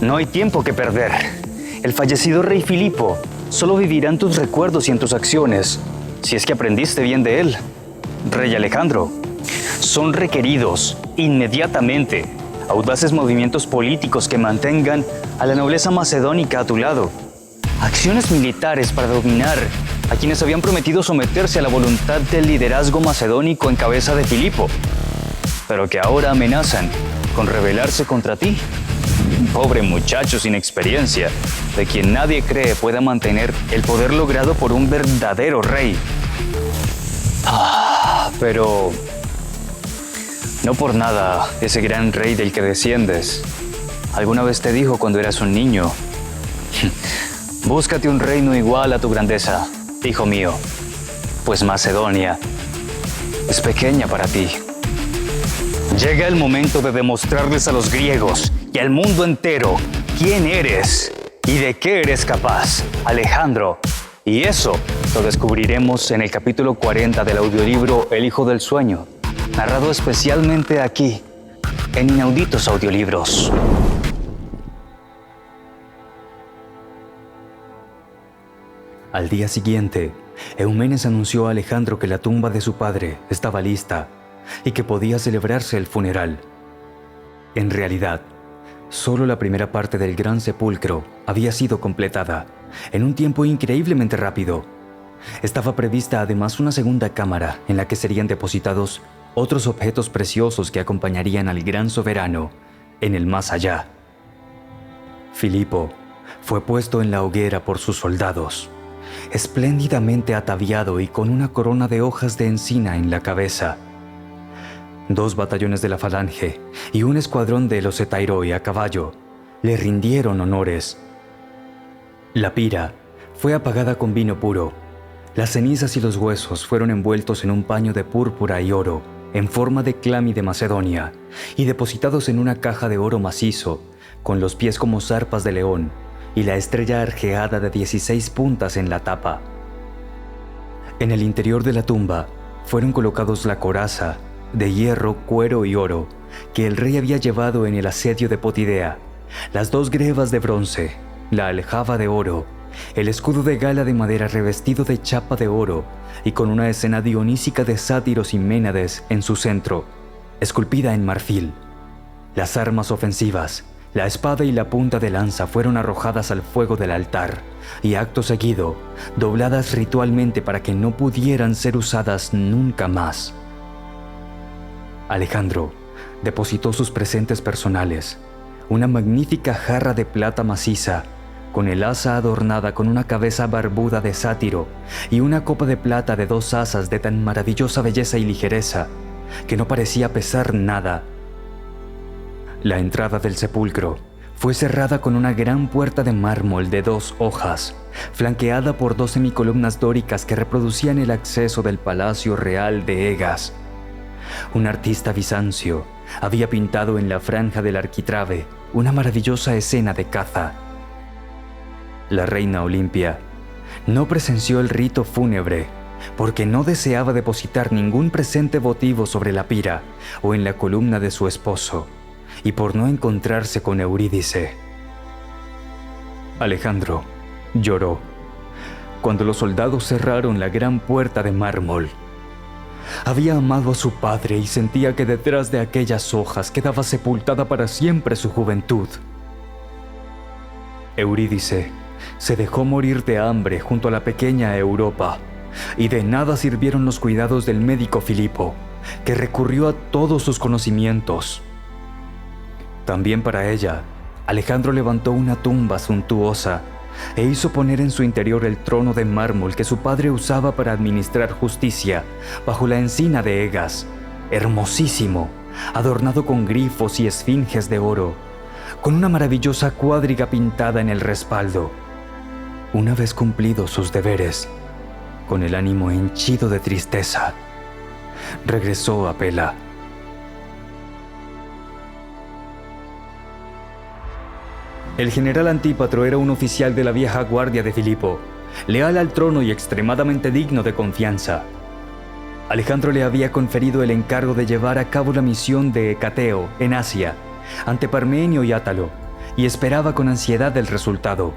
No hay tiempo que perder. El fallecido rey Filipo solo vivirá en tus recuerdos y en tus acciones, si es que aprendiste bien de él. Rey Alejandro, son requeridos inmediatamente audaces movimientos políticos que mantengan a la nobleza macedónica a tu lado. Acciones militares para dominar a quienes habían prometido someterse a la voluntad del liderazgo macedónico en cabeza de Filipo, pero que ahora amenazan con rebelarse contra ti. Un pobre muchacho sin experiencia, de quien nadie cree pueda mantener el poder logrado por un verdadero rey. Pero no por nada ese gran rey del que desciendes alguna vez te dijo cuando eras un niño: búscate un reino igual a tu grandeza, hijo mío, pues Macedonia es pequeña para ti. Llega el momento de demostrarles a los griegos y al mundo entero quién eres y de qué eres capaz, Alejandro. Y eso lo descubriremos en el capítulo 40 del audiolibro El Hijo del Sueño, narrado especialmente aquí, en Inauditos Audiolibros. Al día siguiente, Eumenes anunció a Alejandro que la tumba de su padre estaba lista y que podía celebrarse el funeral. En realidad, solo la primera parte del gran sepulcro había sido completada, en un tiempo increíblemente rápido. Estaba prevista además una segunda cámara en la que serían depositados otros objetos preciosos que acompañarían al gran soberano en el más allá. Filipo fue puesto en la hoguera por sus soldados, espléndidamente ataviado y con una corona de hojas de encina en la cabeza. 2 batallones de la Falange y un escuadrón de los Etairoi a caballo le rindieron honores. La pira fue apagada con vino puro. Las cenizas y los huesos fueron envueltos en un paño de púrpura y oro en forma de clami de Macedonia y depositados en una caja de oro macizo, con los pies como zarpas de león y la estrella arqueada de 16 puntas en la tapa. En el interior de la tumba fueron colocados la coraza de hierro, cuero y oro que el rey había llevado en el asedio de Potidea, las 2 grebas de bronce, la aljaba de oro, el escudo de gala de madera revestido de chapa de oro y con una escena dionísica de sátiros y ménades en su centro, esculpida en marfil. Las armas ofensivas, la espada y la punta de lanza fueron arrojadas al fuego del altar y acto seguido, dobladas ritualmente para que no pudieran ser usadas nunca más. Alejandro depositó sus presentes personales, una magnífica jarra de plata maciza, con el asa adornada con una cabeza barbuda de sátiro y una copa de plata de 2 asas de tan maravillosa belleza y ligereza que no parecía pesar nada. La entrada del sepulcro fue cerrada con una gran puerta de mármol de 2 hojas, flanqueada por 2 semicolumnas dóricas que reproducían el acceso del palacio real de Egas. Un artista bizancio había pintado en la franja del arquitrabe una maravillosa escena de caza. La reina Olimpia no presenció el rito fúnebre porque no deseaba depositar ningún presente votivo sobre la pira o en la columna de su esposo, y por no encontrarse con Eurídice. Alejandro lloró cuando los soldados cerraron la gran puerta de mármol. Había amado a su padre y sentía que detrás de aquellas hojas quedaba sepultada para siempre su juventud. Eurídice se dejó morir de hambre junto a la pequeña Europa, y de nada sirvieron los cuidados del médico Filipo, que recurrió a todos sus conocimientos. También para ella, Alejandro levantó una tumba suntuosa e hizo poner en su interior el trono de mármol que su padre usaba para administrar justicia bajo la encina de Egas, hermosísimo, adornado con grifos y esfinges de oro, con una maravillosa cuadriga pintada en el respaldo. Una vez cumplidos sus deberes, con el ánimo henchido de tristeza, regresó a Pela. El general Antípatro era un oficial de la vieja guardia de Filipo, leal al trono y extremadamente digno de confianza. Alejandro le había conferido el encargo de llevar a cabo la misión de Hecateo en Asia, ante Parmenio y Átalo, y esperaba con ansiedad el resultado.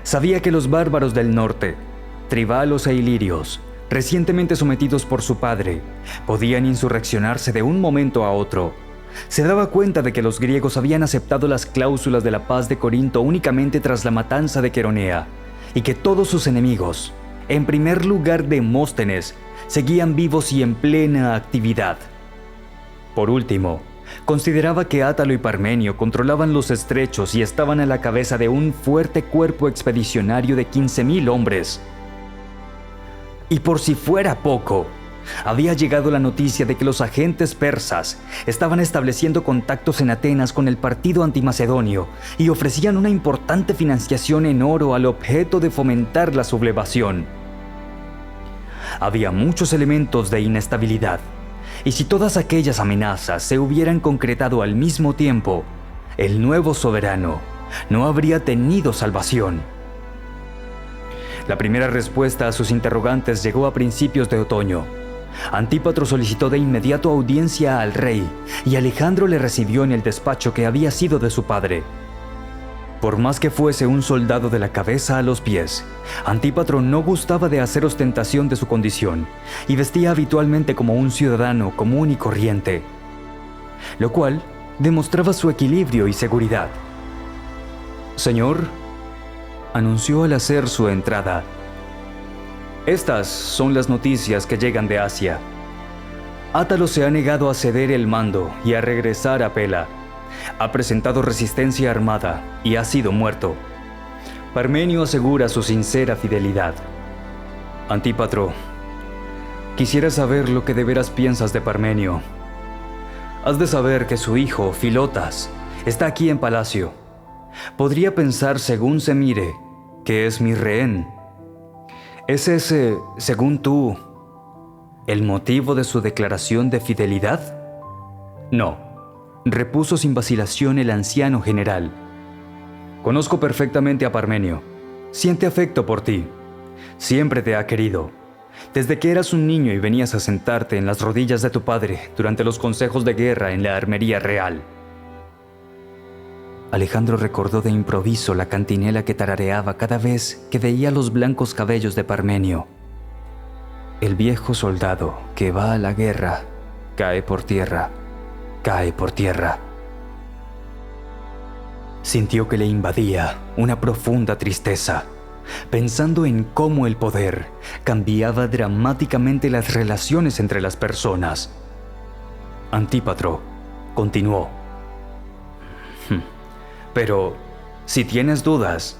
Sabía que los bárbaros del norte, tribalos e ilirios, recientemente sometidos por su padre, podían insurreccionarse de un momento a otro. Se daba cuenta de que los griegos habían aceptado las cláusulas de la paz de Corinto únicamente tras la matanza de Queronea, y que todos sus enemigos, en primer lugar Demóstenes, seguían vivos y en plena actividad. Por último, consideraba que Átalo y Parmenio controlaban los estrechos y estaban a la cabeza de un fuerte cuerpo expedicionario de 15,000 hombres. Y por si fuera poco, había llegado la noticia de que los agentes persas estaban estableciendo contactos en Atenas con el partido antimacedonio y ofrecían una importante financiación en oro al objeto de fomentar la sublevación. Había muchos elementos de inestabilidad, y si todas aquellas amenazas se hubieran concretado al mismo tiempo, el nuevo soberano no habría tenido salvación. La primera respuesta a sus interrogantes llegó a principios de otoño. Antípatro solicitó de inmediato audiencia al rey, y Alejandro le recibió en el despacho que había sido de su padre. Por más que fuese un soldado de la cabeza a los pies, Antípatro no gustaba de hacer ostentación de su condición y vestía habitualmente como un ciudadano común y corriente, lo cual demostraba su equilibrio y seguridad. «Señor», anunció al hacer su entrada, «estas son las noticias que llegan de Asia. Átalo se ha negado a ceder el mando y a regresar a Pela. Ha presentado resistencia armada y ha sido muerto. Parmenio asegura su sincera fidelidad. Antípatro, quisiera saber lo que de veras piensas de Parmenio. Has de saber que su hijo, Filotas, está aquí en palacio. Podría pensar, según se mire, que es mi rehén. ¿Es ese, según tú, el motivo de su declaración de fidelidad?» «No», repuso sin vacilación el anciano general. «Conozco perfectamente a Parmenio. Siente afecto por ti. Siempre te ha querido. Desde que eras un niño y venías a sentarte en las rodillas de tu padre durante los consejos de guerra en la armería real». Alejandro recordó de improviso la cantinela que tarareaba cada vez que veía los blancos cabellos de Parmenio. «El viejo soldado que va a la guerra cae por tierra. Cae por tierra». Sintió que le invadía una profunda tristeza, pensando en cómo el poder cambiaba dramáticamente las relaciones entre las personas. Antípatro continuó: «Pero, si tienes dudas,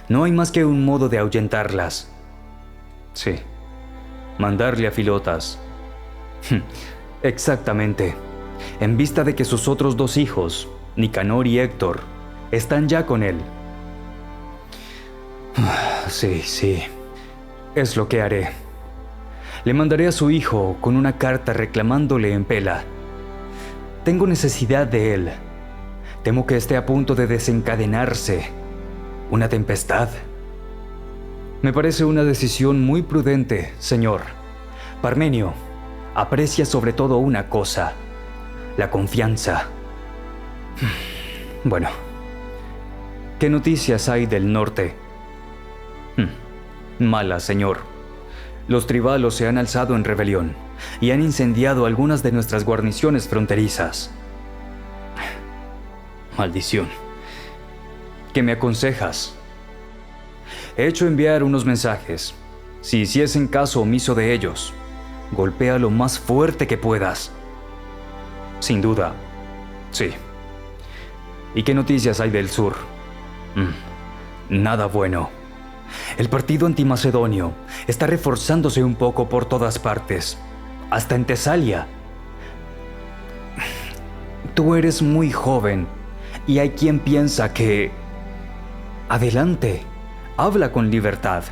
no hay más que un modo de ahuyentarlas». «Sí, mandarle a Filotas». «Exactamente. En vista de que sus otros 2 hijos, Nicanor y Héctor, están ya con él». Sí, es lo que haré. Le mandaré a su hijo con una carta reclamándole en Pela. Tengo necesidad de él. Temo que esté a punto de desencadenarse una tempestad. Me parece una decisión muy prudente, señor. Parmenio aprecia sobre todo una cosa: la confianza. Bueno, ¿qué noticias hay del norte?» «Malas, señor. Los tribalos se han alzado en rebelión y han incendiado algunas de nuestras guarniciones fronterizas». «Maldición. ¿Qué me aconsejas?» «He hecho enviar unos mensajes. Si hiciesen caso omiso de ellos, golpea lo más fuerte que puedas». «Sin duda. Sí. ¿Y qué noticias hay del sur?» Nada bueno. El partido antimacedonio está reforzándose un poco por todas partes, hasta en Tesalia. Tú eres muy joven y hay quien piensa que... Adelante, habla con libertad.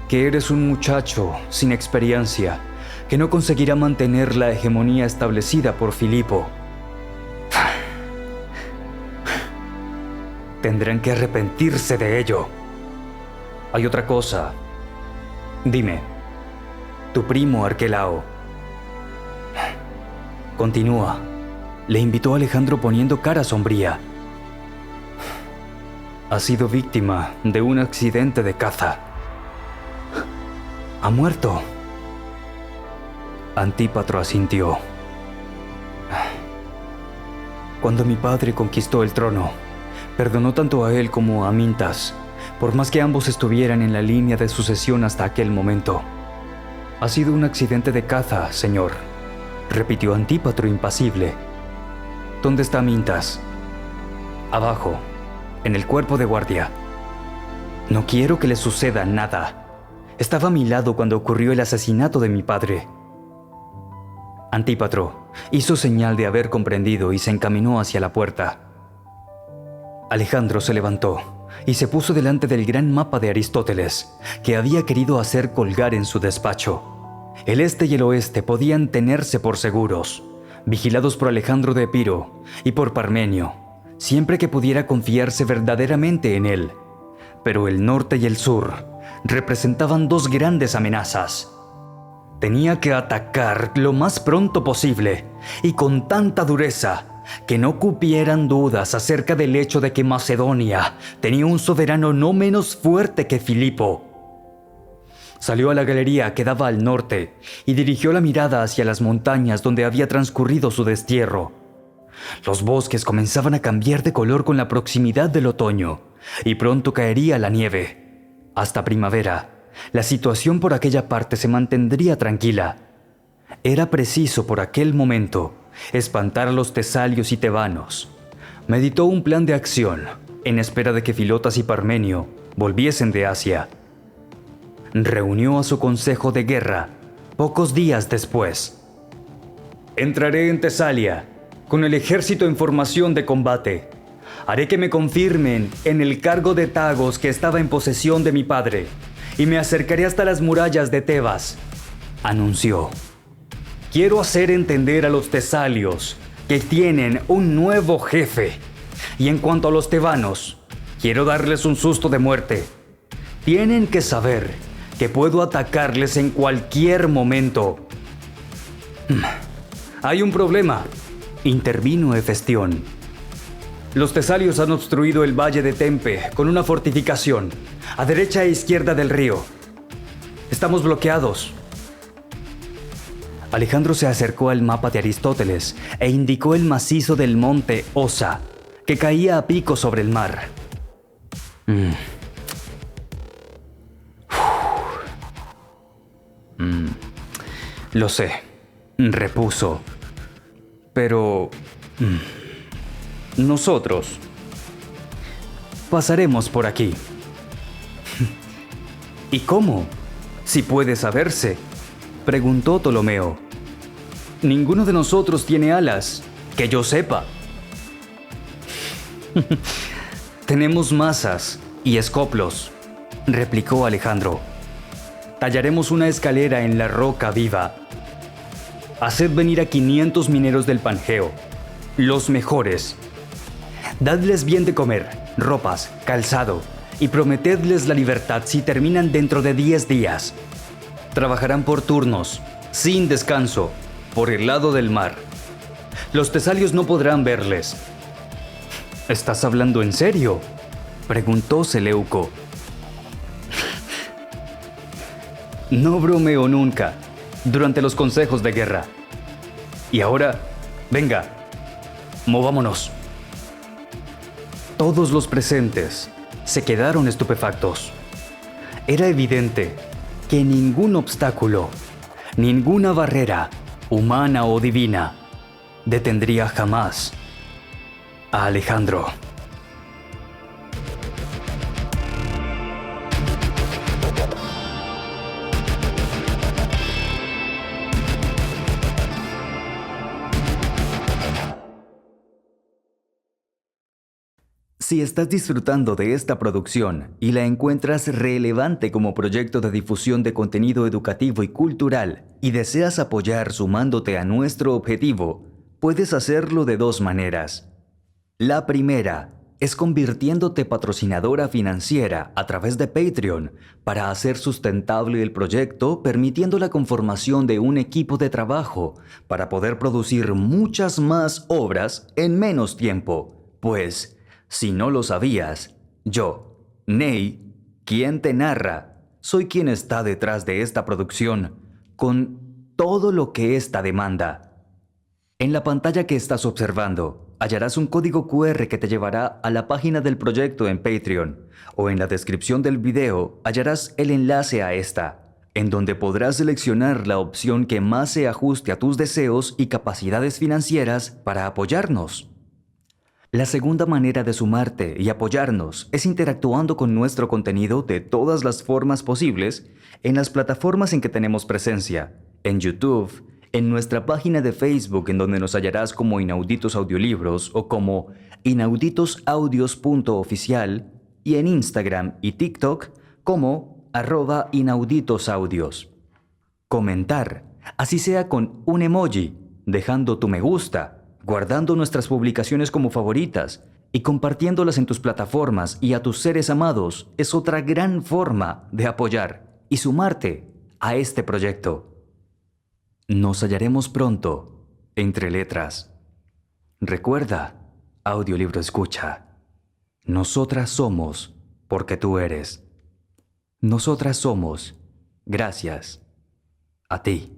Que eres un muchacho sin experiencia que no conseguirá mantener la hegemonía establecida por Filipo. Tendrán que arrepentirse de ello. Hay otra cosa. Dime, tu primo Arquelao. Continúa. le invitó Alejandro poniendo cara sombría. Ha sido víctima de un accidente de caza. Ha muerto. Antípatro asintió. Cuando mi padre conquistó el trono, perdonó tanto a él como a Amintas, por más que ambos estuvieran en la línea de sucesión hasta aquel momento. Ha sido un accidente de caza, señor, repitió Antípatro impasible. ¿Dónde está Amintas? Abajo, en el cuerpo de guardia. No quiero que le suceda nada. Estaba a mi lado cuando ocurrió el asesinato de mi padre. Antípatro hizo señal de haber comprendido y se encaminó hacia la puerta. Alejandro se levantó y se puso delante del gran mapa de Aristóteles, que había querido hacer colgar en su despacho. El este y el oeste podían tenerse por seguros, vigilados por Alejandro de Epiro y por Parmenio, siempre que pudiera confiarse verdaderamente en él. Pero el norte y el sur representaban dos grandes amenazas. Tenía que atacar lo más pronto posible y con tanta dureza que no cupieran dudas acerca del hecho de que Macedonia tenía un soberano no menos fuerte que Filipo. Salió a la galería que daba al norte y dirigió la mirada hacia las montañas donde había transcurrido su destierro. Los bosques comenzaban a cambiar de color con la proximidad del otoño y pronto caería la nieve. Hasta primavera, la situación por aquella parte se mantendría tranquila. Era preciso por aquel momento espantar a los tesalios y tebanos. Meditó un plan de acción en espera de que Filotas y Parmenio volviesen de Asia. Reunió a su consejo de guerra pocos días después. Entraré en Tesalia con el ejército en formación de combate. Haré que me confirmen en el cargo de Tagos que estaba en posesión de mi padre y me acercaré hasta las murallas de Tebas, anunció. Quiero hacer entender a los tesalios que tienen un nuevo jefe. Y en cuanto a los tebanos, quiero darles un susto de muerte. Tienen que saber que puedo atacarles en cualquier momento. Hay un problema, intervino Hefestión. Los tesalios han obstruido el valle de Tempe con una fortificación a derecha e izquierda del río. Estamos bloqueados. Alejandro se acercó al mapa de Aristóteles e indicó el macizo del monte Osa, que caía a pico sobre el mar. Lo sé, repuso. Pero nosotros pasaremos por aquí. ¿Y cómo? Si puede saberse, preguntó Ptolomeo. Ninguno de nosotros tiene alas, que yo sepa. Tenemos masas y escoplos, replicó Alejandro. Tallaremos una escalera en la roca viva. Haced venir a 500 mineros del Pangeo, los mejores. Dadles bien de comer, ropas, calzado, y prometedles la libertad si terminan dentro de 10 días. Trabajarán por turnos, sin descanso, por el lado del mar. Los tesalios no podrán verles. ¿Estás hablando en serio?, preguntó Seleuco. No bromeo nunca, durante los consejos de guerra. Y ahora, venga, movámonos. Todos los presentes se quedaron estupefactos. Era evidente que ningún obstáculo, ninguna barrera, humana o divina, detendría jamás a Alejandro. Si estás disfrutando de esta producción y la encuentras relevante como proyecto de difusión de contenido educativo y cultural y deseas apoyar sumándote a nuestro objetivo, puedes hacerlo de dos maneras. La primera, es convirtiéndote patrocinadora financiera a través de Patreon para hacer sustentable el proyecto, permitiendo la conformación de un equipo de trabajo para poder producir muchas más obras en menos tiempo. Pues, si no lo sabías, yo, Ney, quien te narra, soy quien está detrás de esta producción, con todo lo que esta demanda. En la pantalla que estás observando, hallarás un código QR que te llevará a la página del proyecto en Patreon, o en la descripción del video hallarás el enlace a esta, en donde podrás seleccionar la opción que más se ajuste a tus deseos y capacidades financieras para apoyarnos. La segunda manera de sumarte y apoyarnos es interactuando con nuestro contenido de todas las formas posibles en las plataformas en que tenemos presencia, en YouTube, en nuestra página de Facebook, en donde nos hallarás como Inauditos Audiolibros o como inauditosaudios.oficial, y en Instagram y TikTok como @inauditosaudios. Comentar, así sea con un emoji, dejando tu me gusta, guardando nuestras publicaciones como favoritas y compartiéndolas en tus plataformas y a tus seres amados, es otra gran forma de apoyar y sumarte a este proyecto. Nos hallaremos pronto, entre letras. Recuerda, audiolibro escucha. Nosotras somos porque tú eres. Nosotras somos gracias a ti.